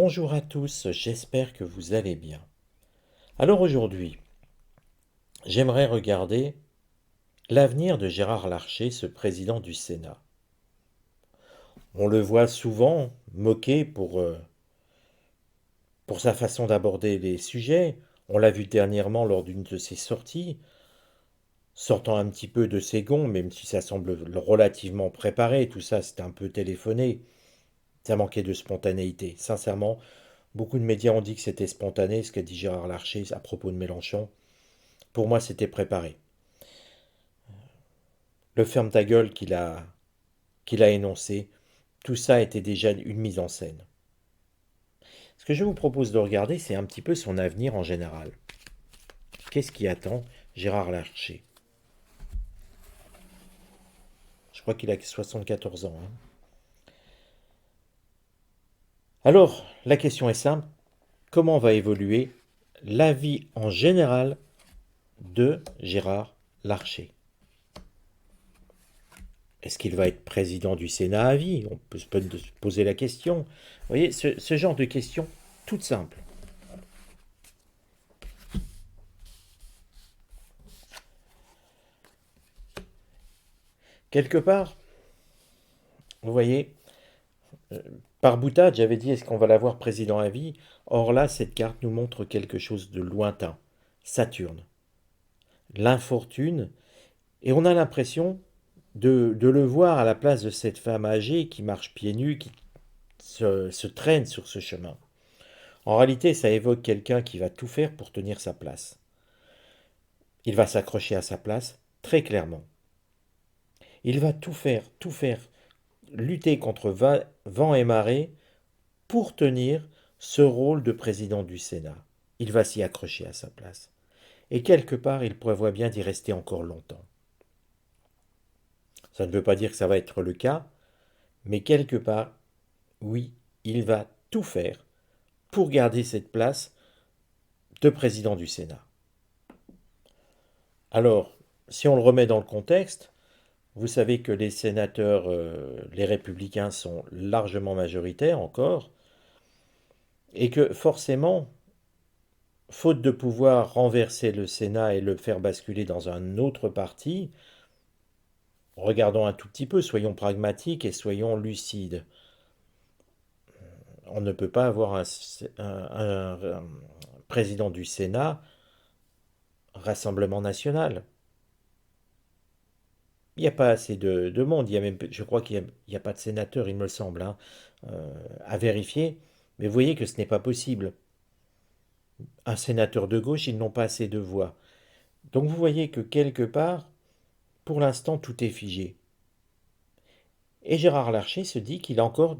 Bonjour à tous, j'espère que vous allez bien. Alors aujourd'hui, j'aimerais regarder l'avenir de Gérard Larcher, ce président du Sénat. On le voit souvent moqué pour sa façon d'aborder les sujets. On l'a vu dernièrement lors d'une de ses sorties, sortant un petit peu de ses gonds, même si ça semble relativement préparé, tout ça c'était un peu téléphoné. Ça manquait de spontanéité. Sincèrement, beaucoup de médias ont dit que c'était spontané, ce qu'a dit Gérard Larcher à propos de Mélenchon. Pour moi, c'était préparé. Le ferme ta gueule qu'il a énoncé, tout ça était déjà une mise en scène. Ce que je vous propose de regarder, c'est un petit peu son avenir en général. Qu'est-ce qui attend Gérard Larcher? Je crois qu'il a 74 ans, hein. Alors, la question est simple. Comment va évoluer la vie en général de Gérard Larcher? Est-ce qu'il va être président du Sénat à vie? On peut se poser la question. Vous voyez, ce genre de questions toutes simples. Quelque part, vous voyez, par boutade, j'avais dit est-ce qu'on va l'avoir président à vie? Or là, cette carte nous montre quelque chose de lointain. Saturne, l'infortune, et on a l'impression de le voir à la place de cette femme âgée qui marche pieds nus, qui se traîne sur ce chemin. En réalité, ça évoque quelqu'un qui va tout faire pour tenir sa place. Il va s'accrocher à sa place très clairement. Il va tout faire, lutter contre vent et marée pour tenir ce rôle de président du Sénat. Il va s'y accrocher à sa place. Et quelque part, il prévoit bien d'y rester encore longtemps. Ça ne veut pas dire que ça va être le cas, mais quelque part, oui, il va tout faire pour garder cette place de président du Sénat. Alors, si on le remet dans le contexte, vous savez que les sénateurs, les républicains sont largement majoritaires encore, et que forcément, faute de pouvoir renverser le Sénat et le faire basculer dans un autre parti, regardons un tout petit peu, soyons pragmatiques et soyons lucides. On ne peut pas avoir un président du Sénat Rassemblement national. Il n'y a pas assez de monde. Il y a même, je crois qu'il n'y a pas de sénateur, il me semble, hein, à vérifier. Mais vous voyez que ce n'est pas possible. Un sénateur de gauche, ils n'ont pas assez de voix. Donc vous voyez que quelque part, pour l'instant, tout est figé. Et Gérard Larcher se dit qu'il a encore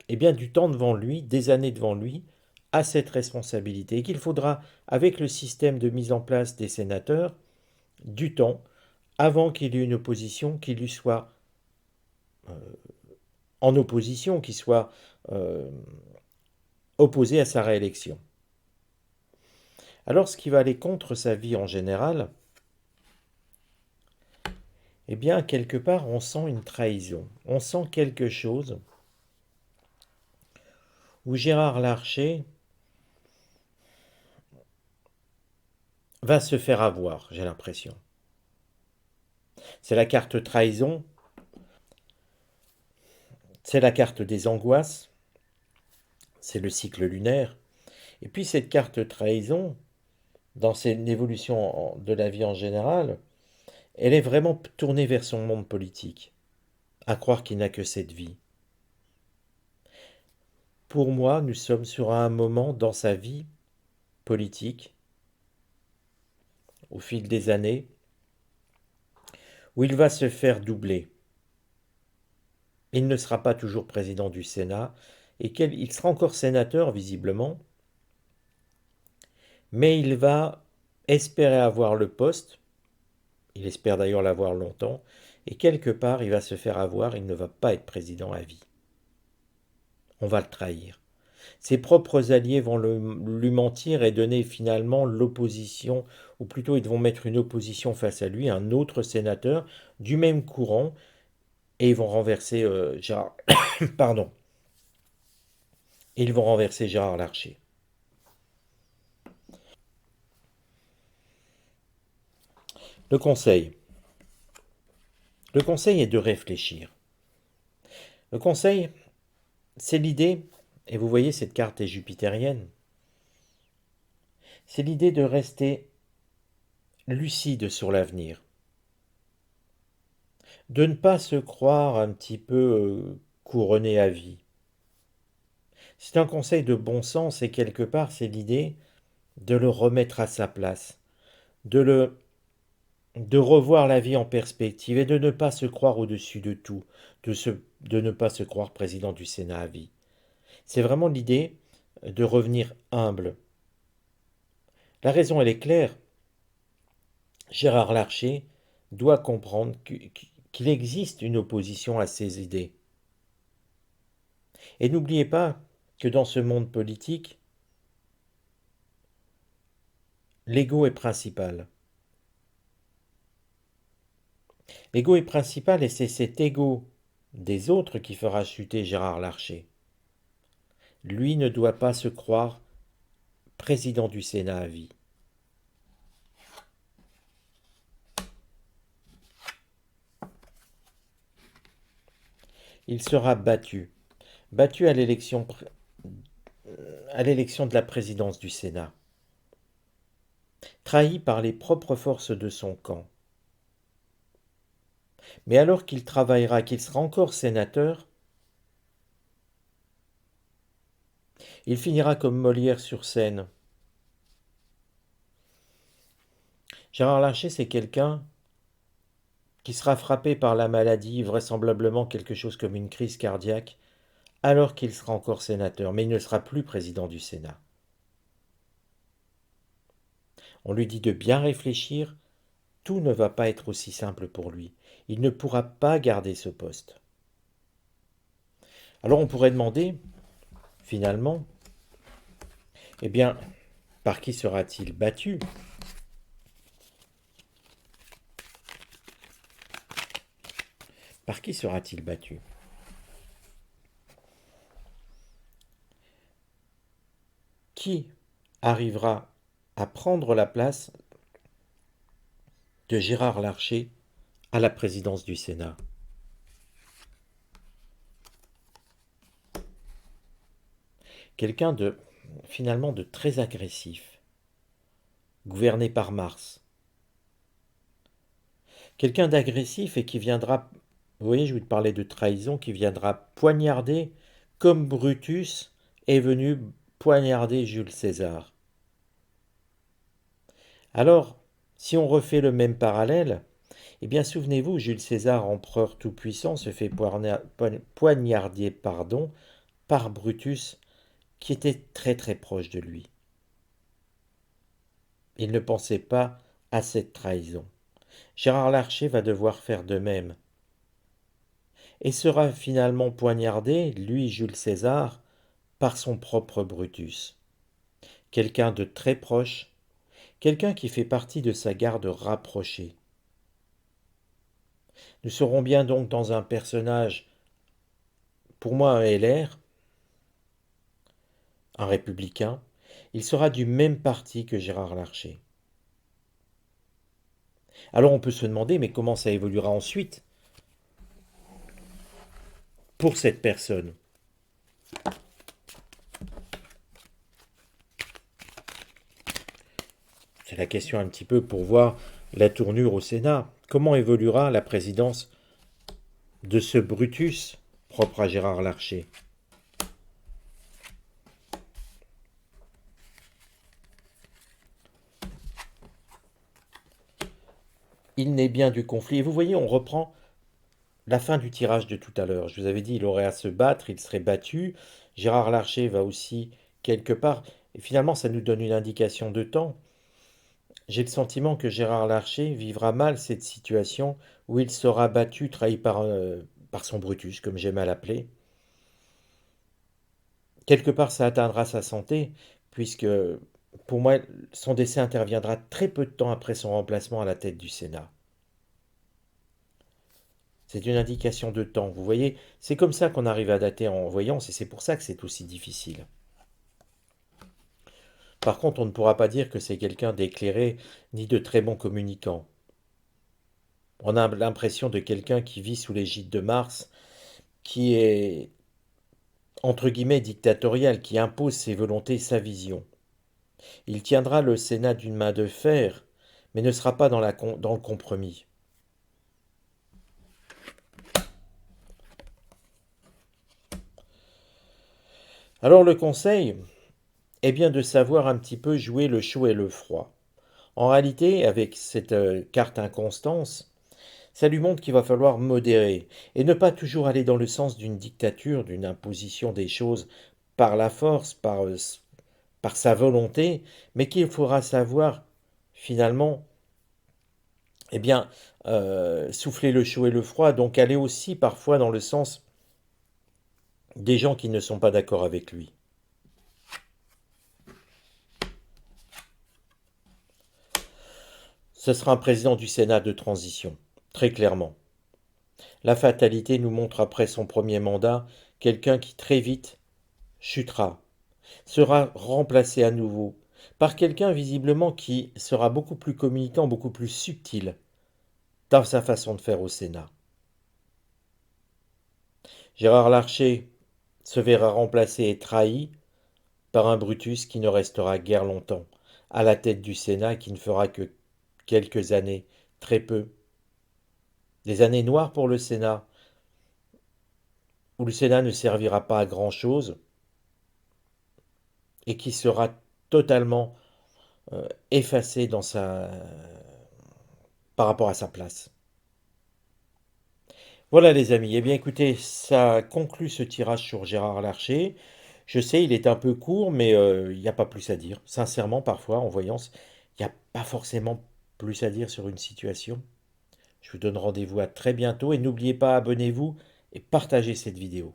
bien, du temps devant lui, des années devant lui, à cette responsabilité. Et qu'il faudra, avec le système de mise en place des sénateurs, du temps avant qu'il y ait une opposition qui lui soit en opposition, qui soit euh, opposée à sa réélection. Alors, ce qui va aller contre sa vie en général, eh bien, quelque part, on sent une trahison. On sent quelque chose où Gérard Larcher va se faire avoir, j'ai l'impression. C'est la carte trahison, c'est la carte des angoisses, c'est le cycle lunaire. Et puis cette carte trahison, dans cette évolution de la vie en général, elle est vraiment tournée vers son monde politique, à croire qu'il n'a que cette vie. Pour moi, nous sommes sur un moment dans sa vie politique, au fil des années, où il va se faire doubler. Il ne sera pas toujours président du Sénat, et il sera encore sénateur visiblement, mais il va espérer avoir le poste, il espère d'ailleurs l'avoir longtemps, et quelque part il va se faire avoir, il ne va pas être président à vie. On va le trahir. Ses propres alliés vont lui mentir et donner finalement l'opposition, ou plutôt ils vont mettre une opposition face à lui, un autre sénateur du même courant, et ils vont renverser Gérard, pardon, et ils vont renverser Gérard Larcher. Le conseil. Le conseil est de réfléchir. Le conseil, c'est l'idée, et vous voyez cette carte est jupitérienne, c'est l'idée de rester lucide sur l'avenir, de ne pas se croire un petit peu couronné à vie. C'est un conseil de bon sens et quelque part c'est l'idée de le remettre à sa place, de le de revoir la vie en perspective et de ne pas se croire au-dessus de tout, de ne pas se croire président du Sénat à vie. C'est vraiment l'idée de revenir humble. La raison, elle est claire. Gérard Larcher doit comprendre qu'il existe une opposition à ses idées. Et n'oubliez pas que dans ce monde politique, l'ego est principal. L'ego est principal et c'est cet ego des autres qui fera chuter Gérard Larcher. Lui ne doit pas se croire président du Sénat à vie. Il sera battu. Battu à l'élection de la présidence du Sénat. Trahi par les propres forces de son camp. Mais alors qu'il travaillera, qu'il sera encore sénateur, il finira comme Molière sur scène. Gérard Larcher, c'est quelqu'un qui sera frappé par la maladie, vraisemblablement quelque chose comme une crise cardiaque, alors qu'il sera encore sénateur, mais il ne sera plus président du Sénat. On lui dit de bien réfléchir, tout ne va pas être aussi simple pour lui. Il ne pourra pas garder ce poste. Alors on pourrait demander, finalement, eh bien, par qui sera-t-il battu? Par qui sera-t-il battu? Qui arrivera à prendre la place de Gérard Larcher à la présidence du Sénat? Quelqu'un de finalement de très agressif, gouverné par Mars. Quelqu'un d'agressif et qui viendra, vous voyez, je vous parlais de trahison, qui viendra poignarder comme Brutus est venu poignarder Jules César. Alors, si on refait le même parallèle, eh bien souvenez-vous, Jules César, empereur tout-puissant, se fait poignarder par Brutus, qui était très très proche de lui. Il ne pensait pas à cette trahison. Gérard Larcher va devoir faire de même, et sera finalement poignardé, lui Jules César, par son propre Brutus. Quelqu'un de très proche, quelqu'un qui fait partie de sa garde rapprochée. Nous serons bien donc dans un personnage, pour moi un LR, un républicain, il sera du même parti que Gérard Larcher. Alors on peut se demander, mais comment ça évoluera ensuite pour cette personne? C'est la question un petit peu pour voir la tournure au Sénat. Comment évoluera la présidence de ce Brutus propre à Gérard Larcher? Il naît bien du conflit. Et vous voyez, on reprend la fin du tirage de tout à l'heure. Je vous avais dit, il aurait à se battre, il serait battu. Gérard Larcher va aussi quelque part. Et finalement, ça nous donne une indication de temps. J'ai le sentiment que Gérard Larcher vivra mal cette situation où il sera battu, trahi par son Brutus, comme j'aime à l'appeler. Quelque part, ça atteindra sa santé, puisque pour moi, son décès interviendra très peu de temps après son remplacement à la tête du Sénat. C'est une indication de temps. Vous voyez, c'est comme ça qu'on arrive à dater en voyance et c'est pour ça que c'est aussi difficile. Par contre, on ne pourra pas dire que c'est quelqu'un d'éclairé ni de très bon communicant. On a l'impression de quelqu'un qui vit sous l'égide de Mars, qui est entre guillemets dictatorial, qui impose ses volontés, sa vision. Il tiendra le Sénat d'une main de fer, mais ne sera pas dans le compromis. Alors le conseil est bien de savoir un petit peu jouer le chaud et le froid. En réalité, avec cette carte inconstance, ça lui montre qu'il va falloir modérer et ne pas toujours aller dans le sens d'une dictature, d'une imposition des choses par la force, par sa volonté, mais qu'il faudra savoir finalement, eh bien, souffler le chaud et le froid, donc aller aussi parfois dans le sens des gens qui ne sont pas d'accord avec lui. Ce sera un président du Sénat de transition, très clairement. La fatalité nous montre après son premier mandat quelqu'un qui très vite chutera, sera remplacé à nouveau par quelqu'un visiblement qui sera beaucoup plus communicant, beaucoup plus subtil dans sa façon de faire au Sénat. Gérard Larcher se verra remplacé et trahi par un Brutus qui ne restera guère longtemps à la tête du Sénat, qui ne fera que quelques années, très peu. Des années noires pour le Sénat, où le Sénat ne servira pas à grand-chose et qui sera totalement effacé par rapport à sa place. Voilà les amis, eh bien écoutez, ça conclut ce tirage sur Gérard Larcher. Je sais, il est un peu court, mais il n'y a pas plus à dire. Sincèrement, parfois, en voyance, il n'y a pas forcément plus à dire sur une situation. Je vous donne rendez-vous à très bientôt et n'oubliez pas, abonnez-vous et partagez cette vidéo.